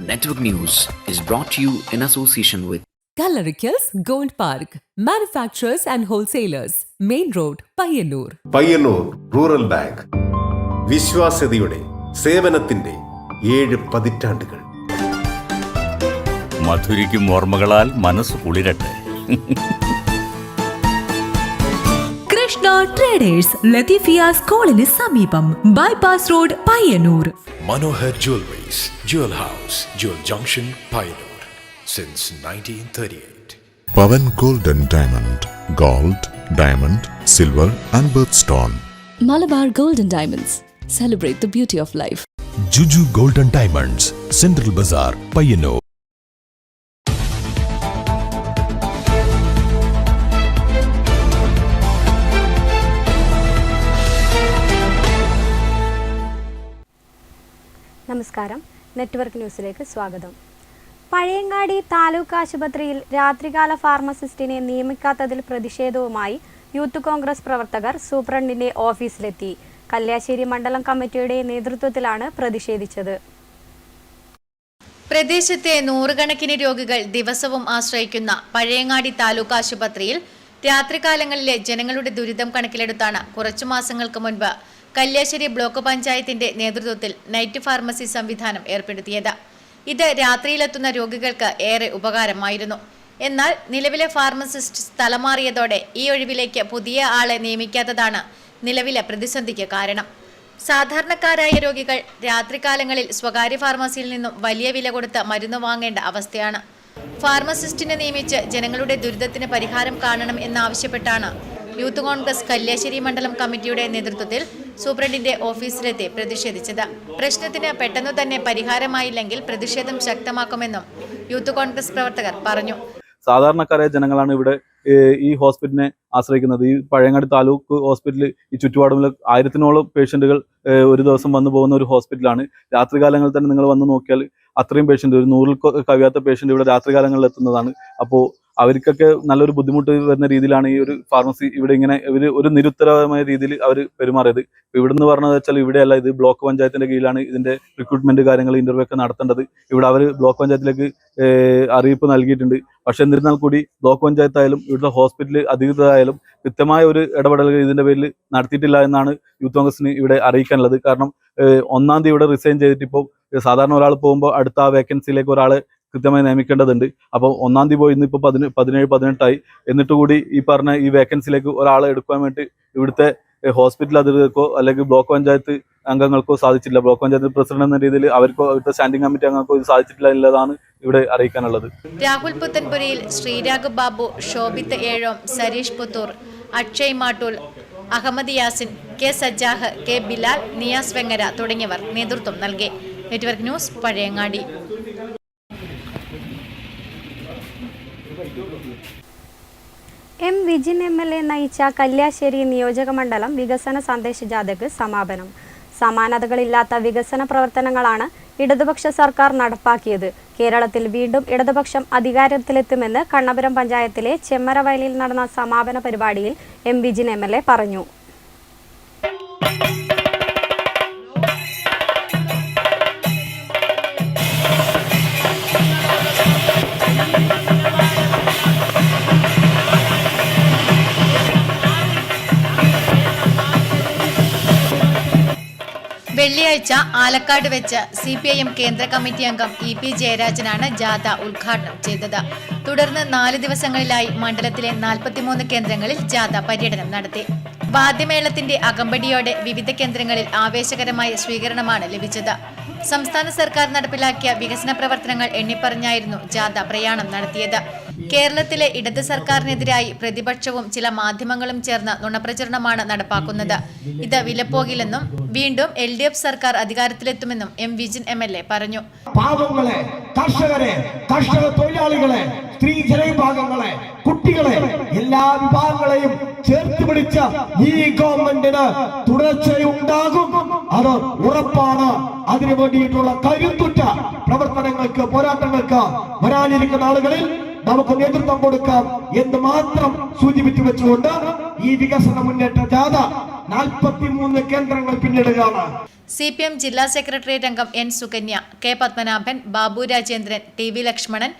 Network News is brought to you in association with Kalarikals Gold Park, manufacturers and wholesalers, Main Road, Payyannur. Payyannur rural bank വിശ്വാസ്യതയുടെ സേവനത്തിന്റെ 7 പതിറ്റാണ്ടുകൾ. മധുരിക്കും ഓർമ്മകളാൽ മനസ്സ് കുളിരട്ടെ. Krishna traders Latheefiya സ്കൂളിന് സമീപം bypass road Payyanur. Manohar Jewelries, Jewel House, Jewel Junction, Payyanur, since 1938. Pavan Gold and Diamond, Gold, Diamond, Silver and Birthstone. Malabar Gold and Diamonds, celebrate the beauty of life. Juju Gold and Diamonds, Central Bazaar, Payyannur. നമസ്കാരം, network ന്യൂസിലേക്ക് സ്വാഗതം. പഴയങ്ങാടി താലൂക്ക് ആശുപത്രിയിൽ രാത്രികാല ഫാർമസിസ്റ്റിനെ നിയമിക്കാത്തതിൽ പ്രതിഷേധവുമായി youth Congress പ്രവർത്തകർ സൂപ്രണ്ടിന്റെ ഓഫീസിലെത്തി. കല്യാശ്ശേരി മണ്ഡലം കമ്മിറ്റിയുടെ നേതൃത്വത്തിലാണ് പ്രതിഷേധിച്ചത്. പ്രദേശത്തെ നൂറുകണക്കിന് രോഗികൾ ദിവസവും ആശ്രയിക്കുന്ന പഴയങ്ങാടി താലൂക്ക് ആശുപത്രിയിൽ രാത്രികാലങ്ങളിലെ ജനങ്ങളുടെ ദുരിതം കണക്കിലെടുത്താണ് കുറച്ചു മാസങ്ങൾക്ക് മുൻപ് കല്യാശ്ശേരി ബ്ലോക്ക് പഞ്ചായത്തിന്റെ നേതൃത്വത്തിൽ നൈറ്റ് ഫാർമസി സംവിധാനം ഏർപ്പെടുത്തിയത്. ഇത് രാത്രിയിലെത്തുന്ന രോഗികൾക്ക് ഏറെ ഉപകാരമായിരുന്നു. എന്നാൽ നിലവിലെ ഫാർമസിസ്റ്റ് സ്ഥലം മാറിയതോടെ ഈ ഒഴിവിലേക്ക് പുതിയ ആളെ നിയമിക്കാത്തതാണ് നിലവിലെ പ്രതിസന്ധിക്ക് കാരണം. സാധാരണക്കാരായ രോഗികൾ രാത്രികാലങ്ങളിൽ സ്വകാര്യ ഫാർമസിയിൽ നിന്നും വലിയ വില കൊടുത്ത് മരുന്ന് വാങ്ങേണ്ട അവസ്ഥയാണ്. ഫാർമസിസ്റ്റിനെ നിയമിച്ച് ജനങ്ങളുടെ ദുരിതത്തിന് പരിഹാരം കാണണം എന്നാവശ്യപ്പെട്ടാണ് യൂത്ത് കോൺഗ്രസ് കല്യാശ്ശേരി മണ്ഡലം കമ്മിറ്റിയുടെ നേതൃത്വത്തിൽ സൂപ്രണ്ടിന്റെ ഓഫീസിലെത്തി പ്രതിഷേധിച്ചത്. പ്രശ്നത്തിന് പെട്ടെന്നു തന്നെ പരിഹാരമായില്ലെങ്കിൽ പ്രതിഷേധം ശക്തമാക്കുമെന്നും യൂത്ത് കോൺഗ്രസ് പ്രവർത്തകർ പറഞ്ഞു. സാധാരണക്കാരായ ജനങ്ങളാണ് ഇവിടെ ഈ ഹോസ്പിറ്റലിനെ ആശ്രയിക്കുന്നത്. ഈ പഴയങ്ങാടി താലൂക്ക് ഹോസ്പിറ്റൽ ഈ ചുറ്റുപാടുമുള്ള 1000-ഓളം പേഷ്യന്റുകൾ ഒരു ദിവസം വന്നു പോകുന്ന ഒരു ഹോസ്പിറ്റലാണ്. രാത്രികാലങ്ങളിൽ തന്നെ നിങ്ങൾ വന്ന് നോക്കിയാൽ അത്രയും പേഷ്യന്റ്, ഒരു 100 കവിയാത്ത പേഷ്യന്റ് ഇവിടെ രാത്രികാലങ്ങളിൽ എത്തുന്നതാണ്. അപ്പോൾ അവർക്കൊക്കെ നല്ലൊരു ബുദ്ധിമുട്ട് വരുന്ന രീതിയിലാണ് ഈ ഒരു ഫാർമസി ഇവിടെ ഇങ്ങനെ ഒരു നിരുത്തരമായ രീതിയിൽ അവർ പെരുമാറിയത്. ഇവിടെ നിന്ന് പറഞ്ഞത് വെച്ചാൽ ഇവിടെയല്ല, ഇത് ബ്ലോക്ക് പഞ്ചായത്തിന്റെ കീഴിലാണ് ഇതിന്റെ റിക്രൂട്ട്മെന്റ് കാര്യങ്ങൾ ഇന്റർവ്യൂ ഒക്കെ നടത്തേണ്ടത്. ഇവിടെ അവർ ബ്ലോക്ക് പഞ്ചായത്തിലേക്ക് അറിയിപ്പ് നൽകിയിട്ടുണ്ട്. പക്ഷെ എന്നിരുന്നാൽ കൂടി ബ്ലോക്ക് പഞ്ചായത്തായാലും ഇവിടുത്തെ ഹോസ്പിറ്റൽ അധികൃതരായാലും കൃത്യമായ ഒരു ഇടപെടൽ ഇതിന്റെ പേരിൽ നടത്തിയിട്ടില്ല എന്നാണ് യൂത്ത് കോൺഗ്രസിന് ഇവിടെ അറിയിക്കാനുള്ളത്. കാരണം 1-ാം തീയതി ഇവിടെ റിസൈൻ ചെയ്തിട്ട് ഇപ്പോൾ സാധാരണ ഒരാൾ പോകുമ്പോൾ അടുത്ത ആ വേക്കൻസിയിലേക്ക് ഒരാളെ കൃത്യമായി നിയമിക്കേണ്ടതുണ്ട്. അപ്പോൾ 1-ാം തീയതി പോയി ഇന്നിപ്പോൾ 17-18 എന്നിട്ട് കൂടി ഈ പറഞ്ഞ ഈ വേക്കൻസിയിലേക്ക് ഒരാളെ എടുക്കാൻ വേണ്ടി ഇവിടുത്തെ ഹോസ്പിറ്റൽ അധികൃതർക്കോ അല്ലെങ്കിൽ ബ്ലോക്ക് പഞ്ചായത്ത് അംഗങ്ങൾക്കോ സാധിച്ചില്ല. ബ്ലോക്ക് പഞ്ചായത്ത് പ്രസിഡന്റ് എന്ന രീതിയിൽ അവർക്കോ ഇവിടുത്തെ സ്റ്റാൻഡിംഗ് കമ്മിറ്റി അംഗങ്ങൾക്കോ ഇത് സാധിച്ചിട്ടില്ല എന്നുള്ളതാണ് ഇവിടെ അറിയിക്കാനുള്ളത്. രാഹുൽ പുത്തൻപുരയിൽ, ശ്രീരാഗ് ബാബു, ശോഭിത്ത് ഏഴോം, സരീഷ് പുത്തൂർ, അക്ഷയ് മാട്ടൂൽ, അഹമ്മദ് യാസിൻ, കെ സജ്ജാഹ്, കെ ബിലാൽ, നിയാസ് വെങ്ങര തുടങ്ങിയവർ നേതൃത്വം നൽകി. Network news, Pazhayangadi. M Vijin MLA നയിച്ച കല്യാശ്ശേരി നിയോജക മണ്ഡലം വികസന സന്ദേശ ജാഥയ്ക്ക് സമാപനം. സമാനതകളില്ലാത്ത വികസന പ്രവർത്തനങ്ങളാണ് ഇടതുപക്ഷ സർക്കാർ നടപ്പാക്കിയത്. കേരളത്തിൽ വീണ്ടും ഇടതുപക്ഷം അധികാരത്തിലെത്തുമെന്ന് കണ്ണപുരം പഞ്ചായത്തിലെ ചെമ്മരവയലിൽ നടന്ന സമാപന പരിപാടിയിൽ എം വിജിൻ MLA പറഞ്ഞു. വെള്ളിയാഴ്ച ആലക്കാട് വെച്ച് CPIM കേന്ദ്ര കമ്മിറ്റി അംഗം EP ജയരാജനാണ് ജാഥ ഉദ്ഘാടനം ചെയ്തത്. തുടർന്ന് 4 ദിവസങ്ങളിലായി മണ്ഡലത്തിലെ 43 കേന്ദ്രങ്ങളിൽ ജാഥ പര്യടനം നടത്തി. വാദ്യമേളത്തിന്റെ അകമ്പടിയോടെ വിവിധ കേന്ദ്രങ്ങളിൽ ആവേശകരമായ സ്വീകരണമാണ് ലഭിച്ചത്. സംസ്ഥാന സർക്കാർ നടപ്പിലാക്കിയ വികസന പ്രവർത്തനങ്ങൾ എണ്ണിപ്പറഞ്ഞായിരുന്നു ജാഥ പ്രയാണം നടത്തിയത്. കേരളത്തിലെ ഇടത് സർക്കാരിനെതിരായി പ്രതിപക്ഷവും ചില മാധ്യമങ്ങളും ചേർന്ന് നുണപ്രചരണമാണ് നടപ്പാക്കുന്നത്. ഇത് വിലപ്പോകില്ലെന്നും വീണ്ടും LDF സർക്കാർ അധികാരത്തിലെത്തുമെന്നും എം വിജിൻ MLA പറഞ്ഞു. പാവങ്ങളെ, കർഷകരെ, കർഷക തൊഴിലാളികളെ, സ്ത്രീ ജനവിഭാഗങ്ങളെ, കുട്ടികളെ, എല്ലാ വിഭാഗങ്ങളെയും ചേർത്ത് പിടിച്ച ഈ ഗവൺമെന്റിന് തുടർച്ചയുണ്ടാകും. അത് ഉറപ്പാണ്. അതിനു വേണ്ടിയിട്ടുള്ള കരുത്തുറ്റ പ്രവർത്തനങ്ങൾക്ക്, പോരാട്ടങ്ങൾക്ക് വരാനിരിക്കുന്ന ആളുകളിൽ നമുക്ക് നേതൃത്വം കൊടുക്കാം എന്ന് മാത്രം സൂചിപ്പിച്ചു വെച്ചുകൊണ്ട് ഈ വികസന മുന്നേറ്റ ജാഥ 43 കേന്ദ്രങ്ങൾ പിന്നിടുകയാണ്. CPM ജില്ലാ സെക്രട്ടേറിയറ്റ് അംഗം N Sukanya, K Padmanabhan, Babu Rajendran, TV Lakshmanan,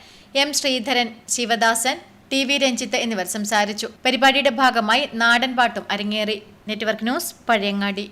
M Sreedharan, Sivadasan, TV Ranjith എന്നിവർ സംസാരിച്ചു. പരിപാടിയുടെ ഭാഗമായി നാടൻ പാട്ടും അരങ്ങേറി. Network news, Pazhayangadi.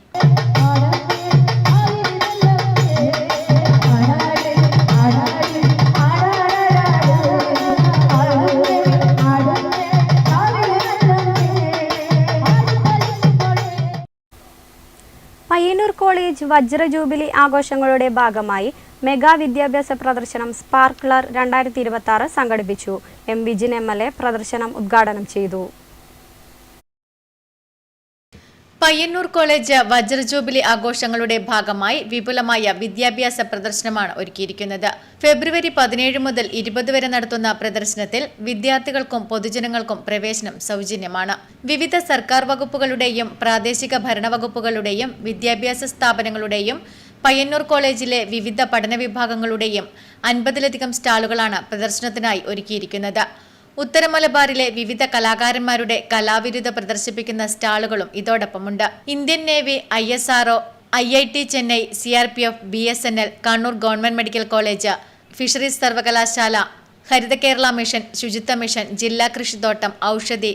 Payyannur college വജ്ര ജൂബിലി ആഘോഷങ്ങളുടെ ഭാഗമായി മെഗാ വിദ്യാഭ്യാസ പ്രദർശനം സ്പാർക്ലർ 2026 സംഘടിപ്പിച്ചു. M വിജിൻ MLA പ്രദർശനം ഉദ്ഘാടനം ചെയ്തു. പയ്യന്നൂർ കോളേജ് വജ്ര ജൂബിലി ആഘോഷങ്ങളുടെ ഭാഗമായി വിപുലമായ വിദ്യാഭ്യാസ പ്രദർശനമാണ് ഒരുക്കിയിരിക്കുന്നത്. ഫെബ്രുവരി 17 മുതൽ 20 വരെ നടത്തുന്ന പ്രദർശനത്തിൽ വിദ്യാർത്ഥികൾക്കും പൊതുജനങ്ങൾക്കും പ്രവേശനം സൗജന്യമാണ്. വിവിധ സർക്കാർ വകുപ്പുകളുടെയും പ്രാദേശിക ഭരണവകുപ്പുകളുടെയും വിദ്യാഭ്യാസ സ്ഥാപനങ്ങളുടെയും പയ്യന്നൂർ കോളേജിലെ വിവിധ പഠന വിഭാഗങ്ങളുടെയും 50ലധികം സ്റ്റാളുകളാണ് പ്രദർശനത്തിനായി ഒരുക്കിയിരിക്കുന്നത്. ഉത്തര മലബാറിലെ വിവിധ കലാകാരന്മാരുടെ കലാവിരുദ്ധ പ്രദർശിപ്പിക്കുന്ന സ്റ്റാളുകളും ഇതോടൊപ്പമുണ്ട്. Indian navy, ISRO, IIT Chennai, CRPF, BSNL, Kannur government medical college, fisheries സർവകലാശാല, ഹരിത കേരള മിഷൻ, ശുചിത്വ മിഷൻ, ജില്ലാ കൃഷിത്തോട്ടം, ഔഷധി,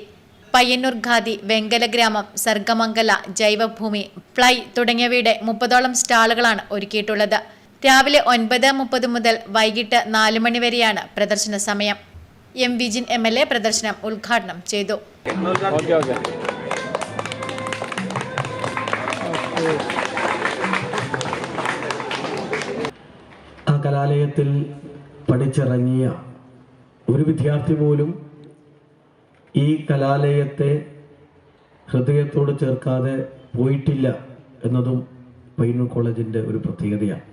പയ്യന്നൂർ ഖാദി, വെങ്കല ഗ്രാമം, സർഗമംഗല, ജൈവഭൂമി, ഫ്ലൈ തുടങ്ങിയവയുടെ 30ഓളം സ്റ്റാളുകളാണ് ഒരുക്കിയിട്ടുള്ളത്. രാവിലെ 9:30 മുതൽ വൈകിട്ട് 4 മണി വരെയാണ് പ്രദർശന സമയം. M വിജിൻ MLA പ്രദർശനം ഉദ്ഘാടനം ചെയ്തു. ആ കലാലയത്തിൽ പഠിച്ചിറങ്ങിയ ഒരു വിദ്യാർത്ഥി പോലും ഈ കലാലയത്തെ ഹൃദയത്തോട് ചേർക്കാതെ പോയിട്ടില്ല എന്നതും പയ്യന്നൂർ കോളേജിൻ്റെ ഒരു പ്രത്യേകതയാണ്.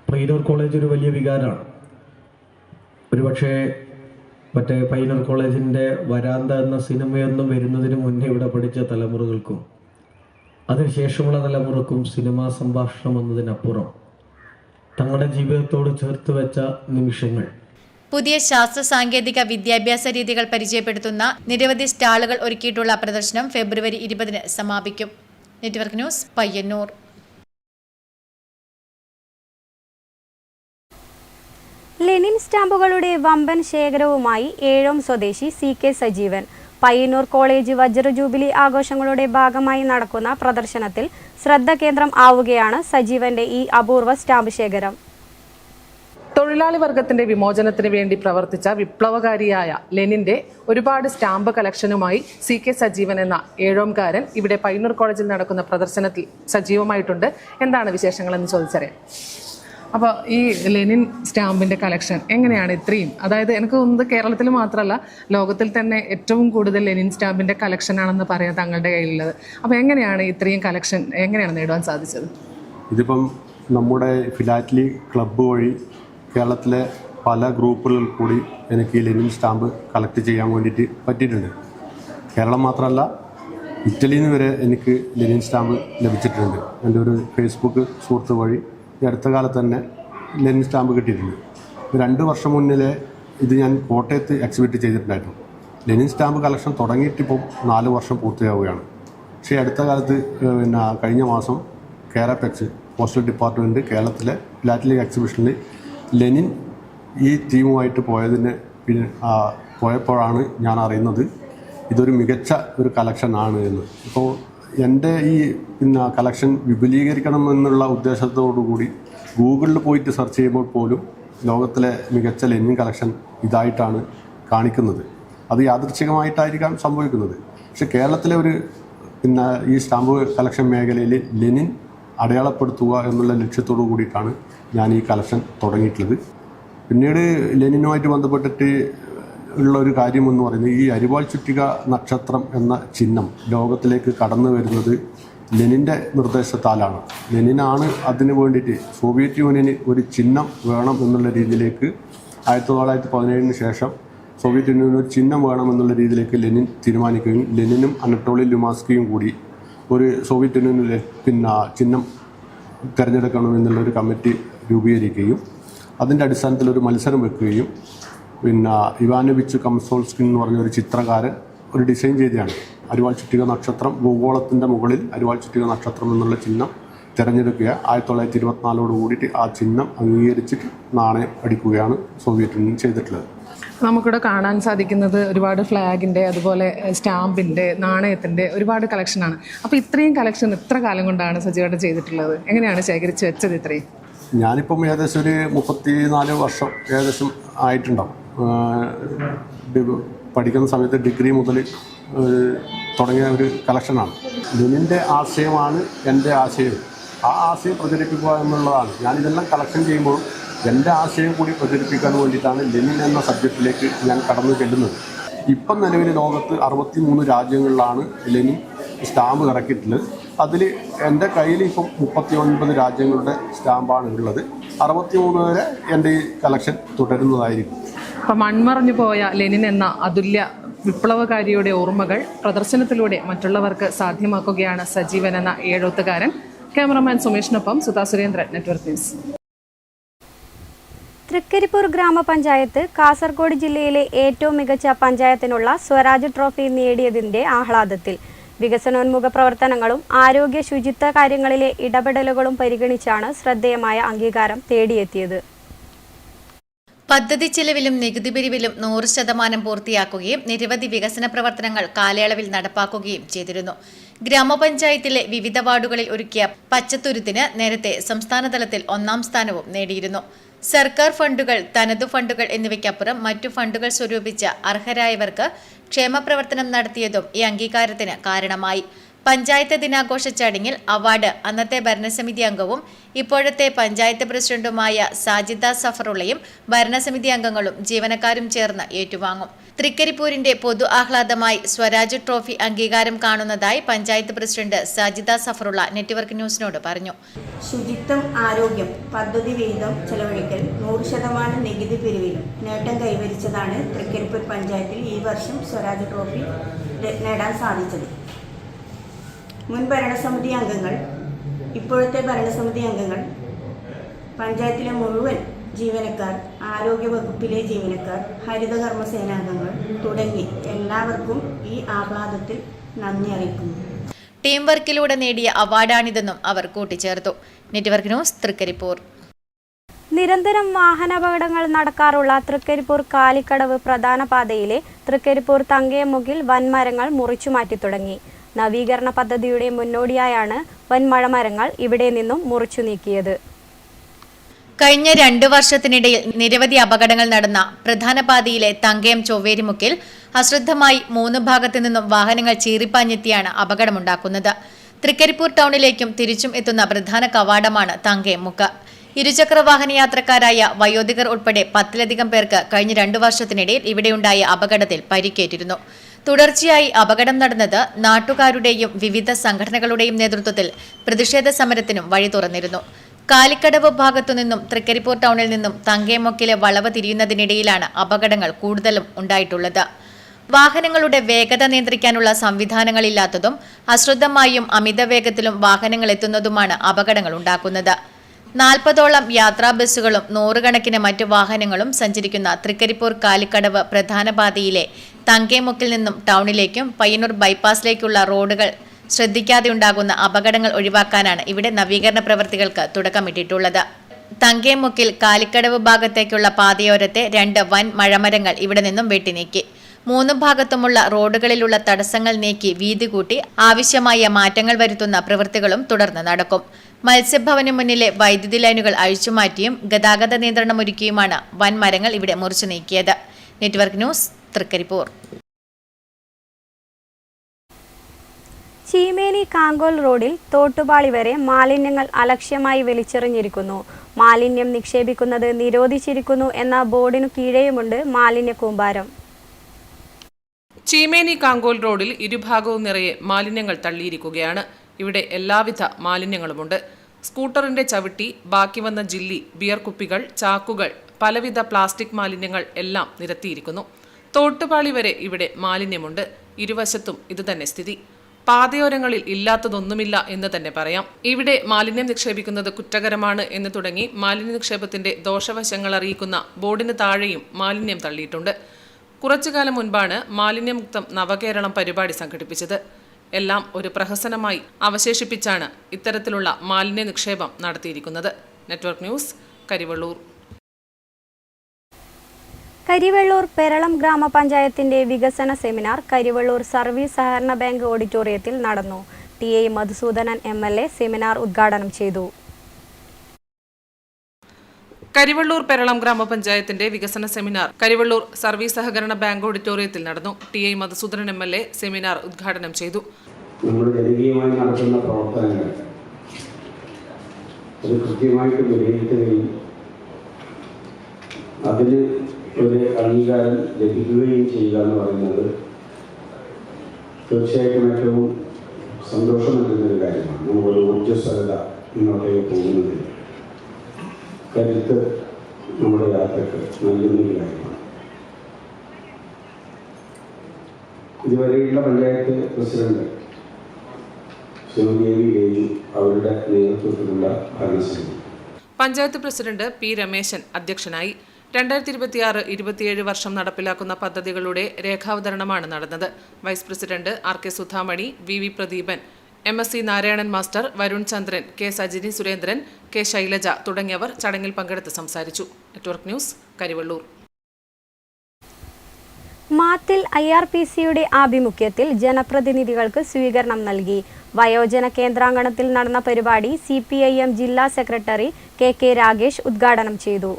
പയ്യന്നൂർ കോളേജ് ഒരു വലിയ വികാരമാണ്. ഒരുപക്ഷെ മറ്റേ പയ്യന്നൂർ കോളേജിൻ്റെ വരാന്ത എന്ന സിനിമയൊന്നും വരുന്നതിന് മുന്നേ ഇവിടെ പഠിച്ച തലമുറകൾക്കും അതിനുശേഷമുള്ള തലമുറക്കും സിനിമാ സംഭാഷണം എന്നതിനപ്പുറം തങ്ങളുടെ ജീവിതത്തോട് ചേർത്ത് വെച്ച നിമിഷങ്ങൾ. പുതിയ ശാസ്ത്ര സാങ്കേതിക വിദ്യാഭ്യാസ രീതികൾ പരിചയപ്പെടുത്തുന്ന നിരവധി സ്റ്റാളുകൾ ഒരുക്കിയിട്ടുള്ള പ്രദർശനം ഫെബ്രുവരി 20 സമാപിക്കും. Network news, Payyannur. ലെനിൻ സ്റ്റാമ്പുകളുടെ വമ്പൻ ശേഖരവുമായി ഏഴോം സ്വദേശി CK സജീവൻ. പയ്യന്നൂർ കോളേജ് വജ്ര ജൂബിലി ആഘോഷങ്ങളുടെ ഭാഗമായി നടക്കുന്ന പ്രദർശനത്തിൽ ശ്രദ്ധ കേന്ദ്രം ആവുകയാണ് സജീവന്റെ ഈ അപൂർവ സ്റ്റാമ്പ് ശേഖരം. തൊഴിലാളി വർഗത്തിന്റെ വിമോചനത്തിന് വേണ്ടി പ്രവർത്തിച്ച വിപ്ലവകാരിയായ ലെനിന്റെ ഒരുപാട് സ്റ്റാമ്പ് കളക്ഷനുമായി CK സജീവൻ എന്ന ഏഴോംകാരൻ ഇവിടെ പയ്യന്നൂർ കോളേജിൽ നടക്കുന്ന പ്രദർശനത്തിൽ സജീവമായിട്ടുണ്ട്. എന്താണ് വിശേഷങ്ങളെന്ന് ചോദിച്ചറിയാം. അപ്പോൾ ഈ ലെനിൻ സ്റ്റാമ്പിൻ്റെ കളക്ഷൻ എങ്ങനെയാണ് ഇത്രയും? അതായത് എനിക്ക് തോന്നുന്നത് കേരളത്തിൽ മാത്രമല്ല ലോകത്തിൽ തന്നെ ഏറ്റവും കൂടുതൽ ലെനിൻ സ്റ്റാമ്പിൻ്റെ കളക്ഷനാണെന്ന് പറയാൻ താങ്കളുടെ കയ്യിലുള്ളത്. അപ്പോൾ എങ്ങനെയാണ് ഇത്രയും കളക്ഷൻ എങ്ങനെയാണ് നേടുവാൻ സാധിച്ചത്? ഇതിപ്പം നമ്മുടെ ഫിലാറ്റലി ക്ലബ്ബ് വഴി കേരളത്തിലെ പല ഗ്രൂപ്പുകളിൽ കൂടി എനിക്ക് ഈ ലെനിൻ സ്റ്റാമ്പ് കളക്ട് ചെയ്യാൻ വേണ്ടിയിട്ട് പറ്റിയിട്ടുണ്ട്. കേരളം മാത്രമല്ല ഇറ്റലിയിൽ നിന്ന് വരെ എനിക്ക് ലെനിൻ സ്റ്റാമ്പ് ലഭിച്ചിട്ടുണ്ട്. എൻ്റെ ഒരു ഫേസ്ബുക്ക് സുഹൃത്ത് വഴി ഈ അടുത്ത കാലത്ത് തന്നെ ലെനിൻ സ്റ്റാമ്പ് കിട്ടിയിട്ടുണ്ട്. 2 വർഷം മുന്നിലെ ഇത് ഞാൻ കോട്ടയത്ത് എക്സിബിറ്റ് ചെയ്തിട്ടുണ്ടായിരുന്നു. ലെനിൻ സ്റ്റാമ്പ് കളക്ഷൻ തുടങ്ങിയിട്ടിപ്പോൾ 4 വർഷം പൂർത്തിയാവുകയാണ്. പക്ഷേ അടുത്ത കാലത്ത് കഴിഞ്ഞ മാസം കേരപെക്സ് പോസ്റ്റൽ ഡിപ്പാർട്ട്മെൻറ്റ് കേരളത്തിലെ ഫിലാറ്റലി എക്സിബിഷനിൽ ലെനിൻ ഈ ടീമുമായിട്ട് പോയപ്പോഴാണ് ഞാൻ അറിയുന്നത് ഇതൊരു മികച്ച ഒരു കളക്ഷനാണ് എന്ന്. ഇപ്പോൾ എൻ്റെ ഈ കളക്ഷൻ വിപുലീകരിക്കണം എന്നുള്ള ഉദ്ദേശത്തോടു കൂടി ഗൂഗിളിൽ പോയിട്ട് സെർച്ച് ചെയ്യുമ്പോൾ പോലും ലോകത്തിലെ മികച്ച ലെനിൻ കളക്ഷൻ ഇതായിട്ടാണ് കാണിക്കുന്നത്. അത് യാദൃച്ഛികമായിട്ടായിരിക്കാം സംഭവിക്കുന്നത്. പക്ഷെ കേരളത്തിലെ ഒരു ഈ സ്റ്റാമ്പ് കളക്ഷൻ മേഖലയിൽ ലെനിൻ അടയാളപ്പെടുത്തുക എന്നുള്ള ലക്ഷ്യത്തോടു കൂടിയിട്ടാണ് ഞാൻ ഈ കളക്ഷൻ തുടങ്ങിയിട്ടുള്ളത്. പിന്നീട് ലെനിനുമായിട്ട് ബന്ധപ്പെട്ടിട്ട് ഉള്ള ഒരു കാര്യമെന്ന് പറയുന്നത് ഈ അരിവാൾ ചുറ്റിക നക്ഷത്രം എന്ന ചിഹ്നം ലോകത്തിലേക്ക് കടന്നു വരുന്നത് ലെനിൻ്റെ നിർദ്ദേശത്താലാണ്. ലെനിനാണ് അതിന് വേണ്ടിയിട്ട് സോവിയറ്റ് യൂണിയന് ഒരു ചിഹ്നം വേണം എന്നുള്ള രീതിയിലേക്ക് 1917 ശേഷം സോവിയറ്റ് യൂണിയന് ഒരു ചിഹ്നം വേണമെന്നുള്ള രീതിയിലേക്ക് ലെനിൻ തീരുമാനിക്കുകയും ലെനിനും അനറ്റോളി ലുമാസ്കിയും കൂടി ഒരു സോവിയറ്റ് യൂണിയനിലെ ചിഹ്നം തിരഞ്ഞെടുക്കണമെന്നുള്ളൊരു കമ്മിറ്റി രൂപീകരിക്കുകയും അതിൻ്റെ അടിസ്ഥാനത്തിൽ ഒരു മത്സരം വെക്കുകയും പിന്നെ ഇവാനോവിച്ച് കംസോൾസ്കിൻ എന്ന് പറഞ്ഞ ഒരു ചിത്രകാരൻ ഒരു ഡിസൈൻ ചെയ്തതാണ്. അരിവാൾ ചുറ്റിക നക്ഷത്രം, ഭൂഗോളത്തിൻ്റെ മുകളിൽ അരിവാൾ ചുറ്റിക നക്ഷത്രം എന്നുള്ള ചിഹ്നം തിരഞ്ഞെടുക്കുക. 1924 കൂടിയിട്ട് ആ ചിഹ്നം അംഗീകരിച്ചിട്ട് നാണയം അടിക്കുകയാണ് സോവിയറ്റ് യൂണിയൻ ചെയ്തിട്ടുള്ളത്. നമുക്കിവിടെ കാണാൻ സാധിക്കുന്നത് ഒരുപാട് ഫ്ലാഗിൻ്റെ, അതുപോലെ സ്റ്റാമ്പിൻ്റെ, നാണയത്തിൻ്റെ ഒരുപാട് കളക്ഷനാണ്. അപ്പോൾ ഇത്രയും കളക്ഷൻ എത്ര കാലം കൊണ്ടാണ് സജീവമായിട്ട് ചെയ്തിട്ടുള്ളത്? എങ്ങനെയാണ് ശേഖരിച്ച് വെച്ചത് ഇത്രയും? ഞാനിപ്പം ഏകദേശം ഒരു 34 വർഷം ഏകദേശം ആയിട്ടുണ്ടാവും. പഠിക്കുന്ന സമയത്ത് ഡിഗ്രി മുതൽ തുടങ്ങിയ ഒരു കളക്ഷനാണ്. ലെനിൻ്റെ ആശയമാണ് എൻ്റെ ആശയം. ആ ആശയം പ്രചരിപ്പിക്കുക എന്നുള്ളതാണ്. ഞാനിതെല്ലാം കളക്ഷൻ ചെയ്യുമ്പോഴും എൻ്റെ ആശയം കൂടി പ്രചരിപ്പിക്കാൻ വേണ്ടിയിട്ടാണ് ലെനിൻ എന്ന സബ്ജക്റ്റിലേക്ക് ഞാൻ കടന്നു ചെല്ലുന്നത്. ഇപ്പം നിലവിൽ ലോകത്ത് 63 രാജ്യങ്ങളിലാണ് ലെനിൻ സ്റ്റാമ്പ് ഇറക്കിയിട്ടുള്ളത്. അതിൽ എൻ്റെ കയ്യിൽ ഇപ്പം 39 രാജ്യങ്ങളുടെ സ്റ്റാമ്പാണ് ഉള്ളത്. 63 വരെ എൻ്റെ ഈ കളക്ഷൻ തുടരുന്നതായിരിക്കും. അപ്പം മൺമറഞ്ഞു പോയ ലെനിൻ എന്ന അതുല്യ വിപ്ലവകാരിയുടെ ഓർമ്മകൾ പ്രദർശനത്തിലൂടെ മറ്റുള്ളവർക്ക് സാധ്യമാക്കുകയാണ് സജീവൻ എന്ന ഏഴോത്തുകാരൻ. ക്യാമറമാൻ സുമേഷിനൊപ്പം സുധാ സുരേന്ദ്രൻ, നെറ്റ്വർക്ക് ന്യൂസ്. തൃക്കരിപ്പൂർ ഗ്രാമപഞ്ചായത്ത് കാസർഗോഡ് ജില്ലയിലെ ഏറ്റവും മികച്ച പഞ്ചായത്തിനുള്ള സ്വരാജ് ട്രോഫി നേടിയതിന്റെ ആഹ്ലാദത്തിൽ. വികസനോന്മുഖ പ്രവർത്തനങ്ങളും ആരോഗ്യ ശുചിത്വ കാര്യങ്ങളിലെ ഇടപെടലുകളും പരിഗണിച്ചാണ് ശ്രദ്ധേയമായ അംഗീകാരം തേടിയെത്തിയത്. പദ്ധതി ചെലവിലും നികുതി പിരിവിലും 100% പൂർത്തിയാക്കുകയും നിരവധി വികസന പ്രവർത്തനങ്ങൾ കാലയളവിൽ നടപ്പാക്കുകയും ചെയ്തിരുന്നു. ഗ്രാമപഞ്ചായത്തിലെ വിവിധ വാർഡുകളിൽ ഒരുക്കിയ പച്ചത്തുരുത്തിന് നേരത്തെ സംസ്ഥാനതലത്തിൽ 1ാം സ്ഥാനവും നേടിയിരുന്നു. സർക്കാർ ഫണ്ടുകൾ, തനതു ഫണ്ടുകൾ എന്നിവയ്ക്കപ്പുറം മറ്റു ഫണ്ടുകൾ സ്വരൂപിച്ച അർഹരായവർക്ക് ക്ഷേമപ്രവർത്തനം നടത്തിയതും ഈ അംഗീകാരത്തിന് കാരണമായി. പഞ്ചായത്ത് ദിനാഘോഷ ചടങ്ങിൽ അവാർഡ് അന്നത്തെ ഭരണസമിതി അംഗവും ഇപ്പോഴത്തെ പഞ്ചായത്ത് പ്രസിഡന്റുമായ സാജിദ സഫറുള്ളയും ഭരണസമിതി അംഗങ്ങളും ജീവനക്കാരും ചേർന്ന് ഏറ്റുവാങ്ങും. തൃക്കരിപ്പൂരിന്റെ പൊതു ആഹ്ലാദമായി സ്വരാജ് ട്രോഫി അംഗീകാരം കാണുന്നതായി പഞ്ചായത്ത് പ്രസിഡന്റ് സാജിദ സഫറുള്ള നെറ്റ്വർക്ക് ന്യൂസിനോട് പറഞ്ഞു. ശുചിത്വം, ആരോഗ്യം, പദ്ധതി വിഹിതം ചെലവഴിക്കൽ, 100% നികുതി പിരിവിലും നേട്ടം കൈവരിച്ചതാണ് തൃക്കരിപ്പൂർ പഞ്ചായത്തിൽ ഈ വർഷം സ്വരാജ് ട്രോഫി നേടാൻ സാധിച്ചത്. മുൻ ഭരണസമിതി അംഗങ്ങൾ, ഇപ്പോഴത്തെ ഭരണസമിതി അംഗങ്ങൾ, പഞ്ചായത്തിലെ മുഴുവൻ ജീവനക്കാർ, ആരോഗ്യ വകുപ്പിലെ ജീവനക്കാർ, ഹരിത കർമ്മസേനാംഗങ്ങൾ തുടങ്ങി എല്ലാവർക്കും ഈ ആഹ്ലാദത്തിൽ നന്ദി അറിയിക്കുന്നു. ടീം വർക്കിലൂടെ നേടിയ അവാർഡാണിതെന്നും അവർ കൂട്ടിച്ചേർത്തു. Network news, Trikaripur. നിരന്തരം വാഹനാപകടങ്ങൾ നടക്കാറുള്ള തൃക്കരിപ്പൂർ കാലിക്കടവ് പ്രധാന പാതയിലെ തൃക്കരിപ്പൂർ തങ്കയമുക്കിൽ വൻമരങ്ങൾ മുറിച്ചുമാറ്റി തുടങ്ങി. നവീകരണ പദ്ധതിയുടെ മുന്നോടിയായാണ് വൻമഴമരങ്ങൾ ഇവിടെ നിന്നും മുറിച്ചു നീക്കിയത്. കഴിഞ്ഞ 2 വർഷത്തിനിടയിൽ നിരവധി അപകടങ്ങൾ നടന്ന പ്രധാന പാതയിലെ തങ്കയം ചൊവ്വേരിമുക്കിൽ അശ്രദ്ധമായി 3 ഭാഗത്തു നിന്നും വാഹനങ്ങൾ ചീറിപ്പാഞ്ഞെത്തിയാണ് അപകടമുണ്ടാക്കുന്നത്. തൃക്കരിപ്പൂർ ടൗണിലേക്കും തിരിച്ചും എത്തുന്ന പ്രധാന കവാടമാണ് തങ്കയം മുക്ക്. ഇരുചക്ര വാഹന യാത്രക്കാരായ വയോധികർ ഉൾപ്പെടെ 10ലധികം പേർക്ക് കഴിഞ്ഞ 2 വർഷത്തിനിടയിൽ ഇവിടെയുണ്ടായ അപകടത്തിൽ പരിക്കേറ്റിരുന്നു. തുടർച്ചയായി അപകടം നടന്നത് നാട്ടുകാരുടെയും വിവിധ സംഘടനകളുടെയും നേതൃത്വത്തിൽ പ്രതിഷേധ സമരത്തിനും വഴി തുറന്നിരുന്നു. കാലിക്കടവ് ഭാഗത്തുനിന്നും തൃക്കരിപ്പൂർ ടൗണിൽ നിന്നും തങ്കയമുക്കിലെ വളവ് തിരിയുന്നതിനിടയിലാണ് അപകടങ്ങൾ കൂടുതലും ഉണ്ടായിട്ടുള്ളത്. വാഹനങ്ങളുടെ വേഗത നിയന്ത്രിക്കാനുള്ള സംവിധാനങ്ങളില്ലാത്തതും അശ്രദ്ധമായും അമിത വേഗത്തിലും വാഹനങ്ങൾ എത്തുന്നതുമാണ് അപകടങ്ങൾ ഉണ്ടാക്കുന്നത്. 40ഓളം യാത്രാ ബസ്സുകളും 100 കണക്കിന് മറ്റു വാഹനങ്ങളും സഞ്ചരിക്കുന്ന തൃക്കരിപ്പൂർ കാലിക്കടവ് പ്രധാന പാതയിലെ തങ്കയമുക്കിൽ നിന്നും ടൗണിലേക്കും പയ്യന്നൂർ ബൈപ്പാസിലേക്കുള്ള റോഡുകൾ ശ്രദ്ധിക്കാതെ ഉണ്ടാകുന്ന അപകടങ്ങൾ ഒഴിവാക്കാനാണ് ഇവിടെ നവീകരണ പ്രവൃത്തികൾക്ക് തുടക്കമിട്ടിട്ടുള്ളത്. തങ്കയമുക്കിൽ കാലിക്കടവ് ഭാഗത്തേക്കുള്ള പാതയോരത്തെ 2 വൻ മഴമരങ്ങൾ ഇവിടെ നിന്നും വെട്ടിനീക്കി. 3 ഭാഗത്തുമുള്ള റോഡുകളിലുള്ള തടസ്സങ്ങൾ നീക്കി വീതി കൂട്ടി ആവശ്യമായ മാറ്റങ്ങൾ വരുത്തുന്ന പ്രവൃത്തികളും തുടർന്ന് നടക്കും. മത്സ്യഭവന് മുന്നിലെ വൈദ്യുതി ലൈനുകൾ അഴിച്ചുമാറ്റിയും ഗതാഗത നിയന്ത്രണമൊരുക്കിയുമാണ് വൻമരങ്ങൾ ഇവിടെ മുറിച്ചു നീക്കിയത്. Network news, Trikaripur. ചീമേനി കാങ്കോൽ റോഡിൽ തോട്ടുപാളി വരെ മാലിന്യങ്ങൾ അലക്ഷ്യമായി വലിച്ചെറിഞ്ഞിരിക്കുന്നു. മാലിന്യം നിക്ഷേപിക്കുന്നത് നിരോധിച്ചിരിക്കുന്നു എന്ന ബോർഡിനു കീഴെയുമുണ്ട് മാലിന്യ കൂമ്പാരം. ചീമേനി കാങ്കോൽ റോഡിൽ ഇരുഭാഗവും നിറയെ മാലിന്യങ്ങൾ തള്ളിയിരിക്കുകയാണ്. ഇവിടെ എല്ലാവിധ മാലിന്യങ്ങളുമുണ്ട്. സ്കൂട്ടറിന്റെ ചവിട്ടി, ബാക്കി വന്ന ജില്ലി, ബിയർ കുപ്പികൾ, ചാക്കുകൾ, പലവിധ പ്ലാസ്റ്റിക് മാലിന്യങ്ങൾ എല്ലാം നിരത്തിയിരിക്കുന്നു. തോട്ടുപാളി വരെ ഇവിടെ മാലിന്യമുണ്ട്. ഇരുവശത്തും ഇതുതന്നെ സ്ഥിതി. പാതയോരങ്ങളിൽ ഇല്ലാത്തതൊന്നുമില്ല എന്ന് തന്നെ പറയാം. ഇവിടെ മാലിന്യം നിക്ഷേപിക്കുന്നത് കുറ്റകരമാണ് എന്ന് തുടങ്ങി മാലിന്യ നിക്ഷേപത്തിന്റെ ദോഷവശങ്ങൾ അറിയിക്കുന്ന ബോർഡിന് താഴെയും മാലിന്യം തള്ളിയിട്ടുണ്ട്. കുറച്ചുകാലം മുൻപാണ് മാലിന്യമുക്തം നവകേരളം പരിപാടി സംഘടിപ്പിച്ചത്. എല്ലാം ഒരു പ്രഹസനമായി അവശേഷിപ്പിച്ചാണ് ഇത്തരത്തിലുള്ള മാലിന്യ നിക്ഷേപം നടത്തിയിരിക്കുന്നത്. Network news, Karivellur. കരിവെള്ളൂർ പെരളം ഗ്രാമപഞ്ചായത്തിന്റെ വികസന സെമിനാർ കരിവെള്ളൂർ സർവീസ് സഹകരണ ബാങ്ക് ഓഡിറ്റോറിയത്തിൽ നടന്നു. ടി.ഐ. മധുസൂദനൻ എം.എൽ.എ. സെമിനാർ ഉദ്ഘാടനം ചെയ്തു. കരിവള്ളൂർ പെരളം ഗ്രാമപഞ്ചായത്തിന്റെ വികസന സെമിനാർ കരിവള്ളൂർ സർവീസ് സഹകരണ ബാങ്ക് ഓഡിറ്റോറിയത്തിൽ നടന്നു. ടി.ഐ. മധുസൂദനൻ എം.എൽ.എ. സെമിനാർ ഉദ്ഘാടനം ചെയ്തു. നമ്മുടെ ജനകീയമായി നടത്തുന്ന പ്രവർത്തനങ്ങൾ അത് കൃത്യമായിട്ട് വിലയിരുത്തുകയും അതിന് ഒരു അംഗീകാരം ലഭിക്കുകയും ചെയ്യുക എന്ന് പറയുന്നത് തീർച്ചയായിട്ടും ഏറ്റവും സന്തോഷം നൽകുന്നൊരു കാര്യമാണ്. നമുക്കൊരു ഊർജ്ജസ്വലത മുന്നോട്ടേക്ക് പോകുന്നതിന് കരുത്ത് നമ്മുടെ യാത്രക്ക് നൽകുന്നൊരു കാര്യമാണ്. ഇതുവരെയുള്ള പഞ്ചായത്ത് പ്രസിഡന്റ് ശ്രീമതി അവരുടെ നേതൃത്വത്തിലുള്ള ഭരണസമിതി. Panchayat president P. രമേശൻ അധ്യക്ഷനായി. 2026-27 വർഷം നടപ്പിലാക്കുന്ന പദ്ധതികളുടെ രേഖാവതരണമാണ് നടന്നത്. Vice president R K Sudhamani, V Pradeepan, MSc Narayanan master, Varun Chandran, K Sajini Surendran, K Shailaja തുടങ്ങിയവർ ചടങ്ങിൽ പങ്കെടുത്ത് സംസാരിച്ചു. Network news, Karivellur. മാത്തിൽ IRPCയുടെ ആഭിമുഖ്യത്തിൽ ജനപ്രതിനിധികൾക്ക് സ്വീകരണം നൽകി. വയോജന കേന്ദ്രാങ്കണത്തിൽ നടന്ന പരിപാടി CPIM ജില്ലാ സെക്രട്ടറി KK രാഗേഷ് ഉദ്ഘാടനം ചെയ്തു.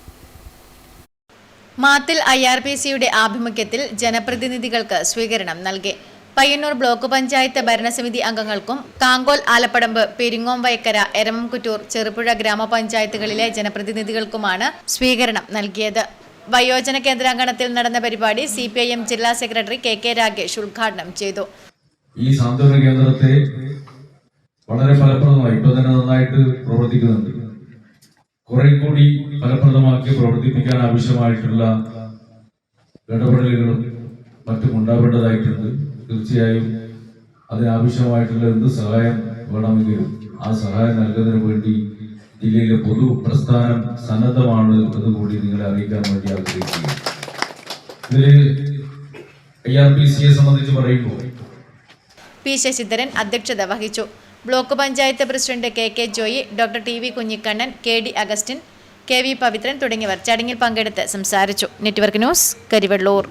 മാത്തിൽ IRPCയുടെ ആഭിമുഖ്യത്തിൽ ജനപ്രതിനിധികൾക്ക് സ്വീകരണം നൽകി. പയ്യന്നൂർ ബ്ലോക്ക് പഞ്ചായത്ത് ഭരണസമിതി അംഗങ്ങൾക്കും കാങ്കോൽ, ആലപ്പടമ്പ്, പെരിങ്ങോം വയക്കര, എരമംകുറ്റൂർ, ചെറുപുഴ ഗ്രാമപഞ്ചായത്തുകളിലെ ജനപ്രതിനിധികൾക്കുമാണ് സ്വീകരണം നൽകിയത്. വയോജന കേന്ദ്രാങ്കണത്തിൽ നടന്ന പരിപാടി CPIM ജില്ലാ സെക്രട്ടറി KK രാഗേഷ് ഉദ്ഘാടനം ചെയ്തു. ഈ സാന്ത്വന കേന്ദ്രത്തെ വളരെ ഫലപ്രദമായി ഇപ്പൊ തന്നെ നന്നായിട്ട് പ്രവർത്തിക്കുന്നുണ്ട്. കുറെ കൂടി ഫലപ്രദമാക്കി പ്രവർത്തിപ്പിക്കാൻ ആവശ്യമായിട്ടുള്ള ഇടപെടലുകളും മറ്റും ഉണ്ടാവേണ്ടതായിട്ടുണ്ട്. തീർച്ചയായും അതിനാവശ്യമായിട്ടുള്ള എന്ത് സഹായം വേണമെങ്കിലും ആ സഹായം നൽകുന്നതിന് വേണ്ടി ജില്ലയിലെ പൊതു പ്രസ്ഥാനം സന്നദ്ധമാണ് എന്നുകൂടി നിങ്ങളെ അറിയിക്കാൻ വേണ്ടി ആഗ്രഹിക്കുന്നു. ഇതില് IRPCയെ സംബന്ധിച്ച് പറയുമ്പോൾ P. ശശിധരൻ അധ്യക്ഷത വഹിച്ചു. Block panchayat president KK Joy, doctor TV Kunhikannan, KD Augustine, KV Pavithran തുടങ്ങിയവർ ചടങ്ങിൽ പങ്കെടുത്ത് സംസാരിച്ചു. Network news, Karivellur.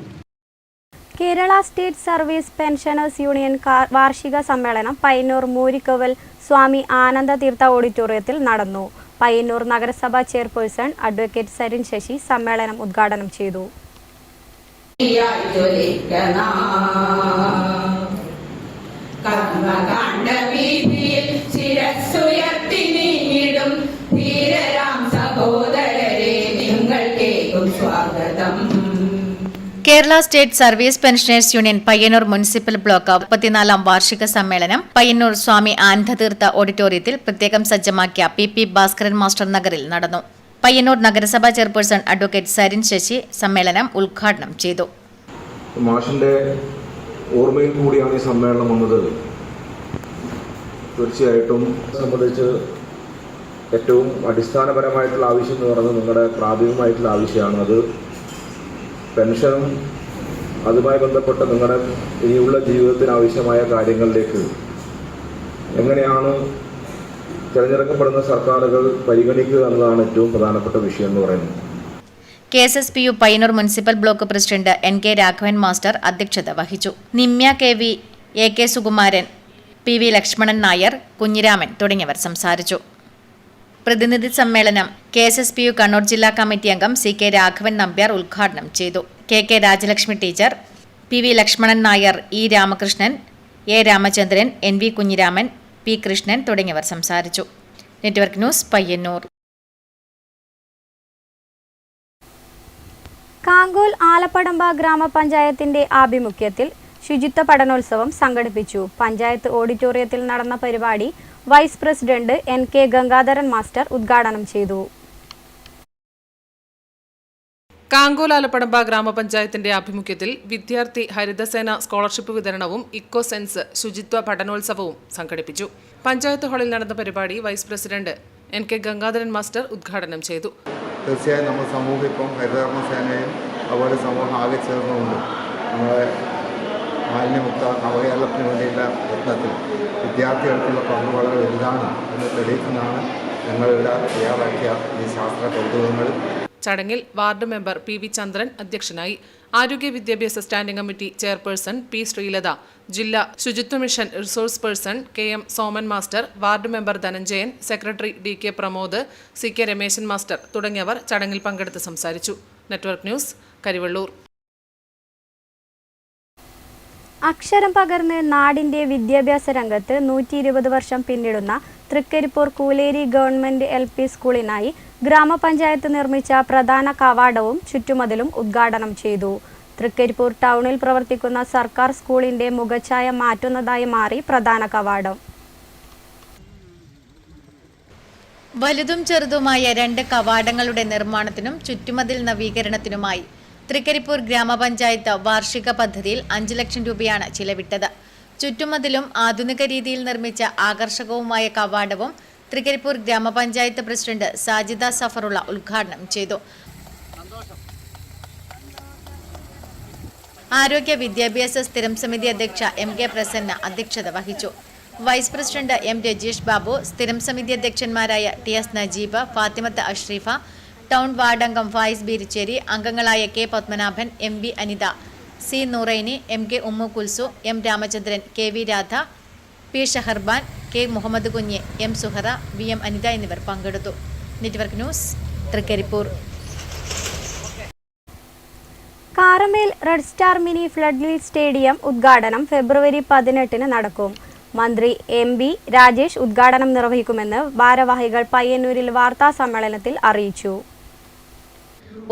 Kerala state service pensioners union വാർഷിക സമ്മേളനം പയ്യന്നൂർ മൂരിക്കവൽ സ്വാമി ആനന്ദ തീർത്ഥ ഓഡിറ്റോറിയത്തിൽ നടന്നു. പയ്യന്നൂർ നഗരസഭാ ചെയർപേഴ്സൺ അഡ്വക്കേറ്റ് സരിൻ ശശി സമ്മേളനം ഉദ്ഘാടനം ചെയ്തു. Kerala state service pensioners union Payyanur municipal block 34ാം വാർഷിക സമ്മേളനം പയ്യന്നൂർ സ്വാമി ആനന്ദതീർത്ഥ ഓഡിറ്റോറിയത്തിൽ പ്രത്യേകം സജ്ജമാക്കിയ PP ഭാസ്കരൻ മാസ്റ്റർ നഗറിൽ നടന്നു. പയ്യന്നൂർ നഗരസഭാ ചെയർപേഴ്സൺ അഡ്വക്കേറ്റ് സരിൻ ശശി സമ്മേളനം ഉദ്ഘാടനം ചെയ്തു. മാഷിന്റെ ഓർമ്മയിൽ കൂടിയാണ് ഈ സമ്മേളനം വന്നത്. തീർച്ചയായിട്ടും സംബന്ധിച്ച് ഏറ്റവും അടിസ്ഥാനപരമായിട്ടുള്ള ആവശ്യം എന്ന് പറയുന്നത് നിങ്ങളുടെ പ്രാഥമികമായിട്ടുള്ള ആവശ്യമാണ്. അത് പെൻഷനും അതുമായി ബന്ധപ്പെട്ട നിങ്ങളുടെ ഇനിയുള്ള ജീവിതത്തിന് ആവശ്യമായ കാര്യങ്ങളിലേക്ക് എങ്ങനെയാണ് തിരഞ്ഞെടുക്കപ്പെടുന്ന സർക്കാരുകൾ പരിഗണിക്കുക എന്നതാണ് ഏറ്റവും പ്രധാനപ്പെട്ട വിഷയം എന്ന് പറയുന്നത്. KSSPU Payyanur municipal block president NK Raghavan master അധ്യക്ഷത വഹിച്ചു. Nimya KV, AK Sukumaran, PV Lakshmanan Nair, Kunhiraman തുടങ്ങിയവർ സംസാരിച്ചു. പ്രതിനിധി സമ്മേളനം KSSPU കണ്ണൂർ ജില്ലാ കമ്മിറ്റി അംഗം CK രാഘവൻ നമ്പ്യാർ ഉദ്ഘാടനം ചെയ്തു. KK Rajalakshmi teacher, PV Lakshmanan Nair, E Ramakrishnan, A Ramachandran, NV Kunhiraman, P Krishnan തുടങ്ങിയവർ സംസാരിച്ചു. Network news, Payyannur. കാങ്കോൽ ആലപ്പടമ്പ ഗ്രാമപഞ്ചായത്തിന്റെ ആഭിമുഖ്യത്തിൽ ശുചിത്വ പഠനോത്സവം സംഘടിപ്പിച്ചു. പഞ്ചായത്ത് ഓഡിറ്റോറിയത്തിൽ നടന്ന പരിപാടി vice president NK Gangadharan master ഉദ്ഘാടനം ചെയ്തു. കാങ്കോലാലപ്പടമ്പ ഗ്രാമപഞ്ചായത്തിന്റെ ആഭിമുഖ്യത്തിൽ വിദ്യാർത്ഥി ഹരിതസേന സ്കോളർഷിപ്പ് വിതരണവും ഇക്കോ സെൻസ് ശുചിത്വ പഠനോത്സവവും സംഘടിപ്പിച്ചു. പഞ്ചായത്ത് ഹാളിൽ നടന്ന പരിപാടി vice president NK Gangadharan master ഉദ്ഘാടനം ചെയ്തു. തീർച്ചയായും നമ്മൾ സമൂഹം ഇപ്പം ഹരിതകർമ്മ സേനയും അതുപോലെ സമൂഹം ആകെ ചേർന്നുകൊണ്ട് നമ്മളെ മാലിന്യമുക്ത നവകേരളത്തിന് വേണ്ടിയുള്ള യത്നത്തിൽ വിദ്യാർത്ഥികൾക്കുള്ള പങ്ക് വളരെ വലുതാണ് എന്ന് തെളിയിക്കുന്നതാണ് ഞങ്ങളിവിടെ തയ്യാറാക്കിയ ഈ ശാസ്ത്ര കൗതുകങ്ങൾ. ചടങ്ങിൽ വാർഡ് മെമ്പർ PV ചന്ദ്രൻ അധ്യക്ഷനായി. ആരോഗ്യ വിദ്യാഭ്യാസ standing committee chairperson P Sreelatha, ജില്ലാ ശുചിത്വ mission resource person KM Soman master, ward member Dhananjayan, secretary DK Pramod, CK Rameshan master തുടങ്ങിയവർ ചടങ്ങിൽ പങ്കെടുത്ത് സംസാരിച്ചു. Network news, Karivellur. അക്ഷരം പകർന്ന് നാടിന്റെ വിദ്യാഭ്യാസ രംഗത്ത് 120 വർഷം പിന്നിടുന്ന തൃക്കരിപ്പൂർ കൂലേരി ഗവൺമെന്റ് LP സ്കൂളിനായി ഗ്രാമപഞ്ചായത്ത് നിർമ്മിച്ച പ്രധാന കവാടവും ചുറ്റുമതിലും ഉദ്ഘാടനം ചെയ്തു. തൃക്കരിപ്പൂർ ടൗണിൽ പ്രവർത്തിക്കുന്ന സർക്കാർ സ്കൂളിന്റെ മുഖഛായ മാറ്റുന്നതായി മാറി പ്രധാന കവാടം. വലുതും ചെറുതുമായ 2 കവാടങ്ങളുടെ നിർമ്മാണത്തിനും ചുറ്റുമതിൽ നവീകരണത്തിനുമായി തൃക്കരിപ്പൂർ ഗ്രാമപഞ്ചായത്ത് വാർഷിക പദ്ധതിയിൽ 5 ലക്ഷം രൂപയാണ് ചിലവിട്ടത്. ചുറ്റുമതിലും ആധുനിക രീതിയിൽ നിർമ്മിച്ച ആകർഷകവുമായ കവാടവും തൃക്കരിപ്പൂർ ഗ്രാമപഞ്ചായത്ത് പ്രസിഡന്റ് സാജിദ സഫറുള്ള ഉദ്ഘാടനം ചെയ്തു. ആരോഗ്യ വിദ്യാഭ്യാസ സ്ഥിരം സമിതി അധ്യക്ഷ MK പ്രസന്ന അധ്യക്ഷത വഹിച്ചു. Vice president M Rajeesh Babu, സ്ഥിരം സമിതി അധ്യക്ഷന്മാരായ TS Najeeb, Fathimath Ashreefa, town ward അംഗം ഫായിസ് ബീരിച്ചേരി, അംഗങ്ങളായ K Padmanabhan, MB Anitha, C Nooraini, MK Ummu Kulsu, M Ramachandran, KV Radha, P Shaharban, K Muhammad Kunhu, M Suhara, VM Anitha എന്നിവർ പങ്കെടുത്തു. Network news, Trikaripur. Karamel red star mini flood stadium ഉദ്ഘാടനം ഫെബ്രുവരി 18 നടക്കും. മന്ത്രി MB രാജേഷ് ഉദ്ഘാടനം നിർവഹിക്കുമെന്ന് ഭാരവാഹികൾ പയ്യന്നൂരിൽ വാർത്താ സമ്മേളനത്തിൽ അറിയിച്ചു.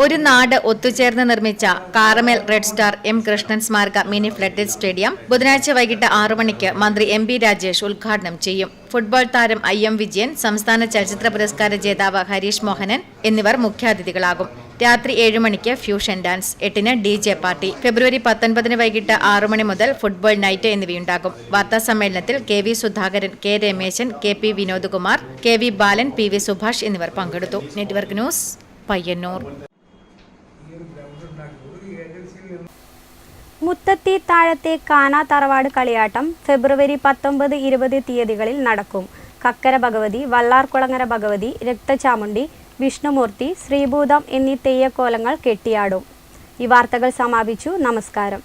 ഒരു നാട് ഒത്തുചേർന്ന് നിർമ്മിച്ച Karamel red star M Krishnan സ്മാരക മിനി ഫ്ലഡ് സ്റ്റേഡിയം ബുധനാഴ്ച വൈകിട്ട് 6 മണിക്ക് മന്ത്രി MB രാജേഷ് ഉദ്ഘാടനം ചെയ്യും. ഫുട്ബോൾ താരം IM വിജയൻ, സംസ്ഥാന ചലച്ചിത്ര പുരസ്കാര ജേതാവ് ഹരീഷ് മോഹനൻ എന്നിവർ മുഖ്യാതിഥികളാകും. രാത്രി 7 മണിക്ക് ഫ്യൂഷൻ ഡാൻസ്, 8-ന് DJ പാർട്ടി, ഫെബ്രുവരി 19 വൈകിട്ട് 6 മണി മുതൽ ഫുട്ബോൾ നൈറ്റ് എന്നിവയുണ്ടാകും. വാർത്താ സമ്മേളനത്തിൽ KV Sudhakaran, K Rameshan, KP Vinod Kumar, KV ബാലൻ, PV സുഭാഷ് എന്നിവർ പങ്കെടുത്തു. Network news, Payyanur. മുത്തത്തി താഴത്തെ കാന തറവാട് കളിയാട്ടം ഫെബ്രുവരി 19, 20 തീയതികളിൽ നടക്കും. കക്കര ഭഗവതി, വല്ലാർകുളങ്ങര ഭഗവതി, രക്തചാമുണ്ടി, വിഷ്ണുമൂർത്തി, ശ്രീഭൂതം എന്നീ തെയ്യക്കോലങ്ങൾ കെട്ടിയാടും. ഈ വാർത്തകൾ സമാപിച്ചു. നമസ്കാരം.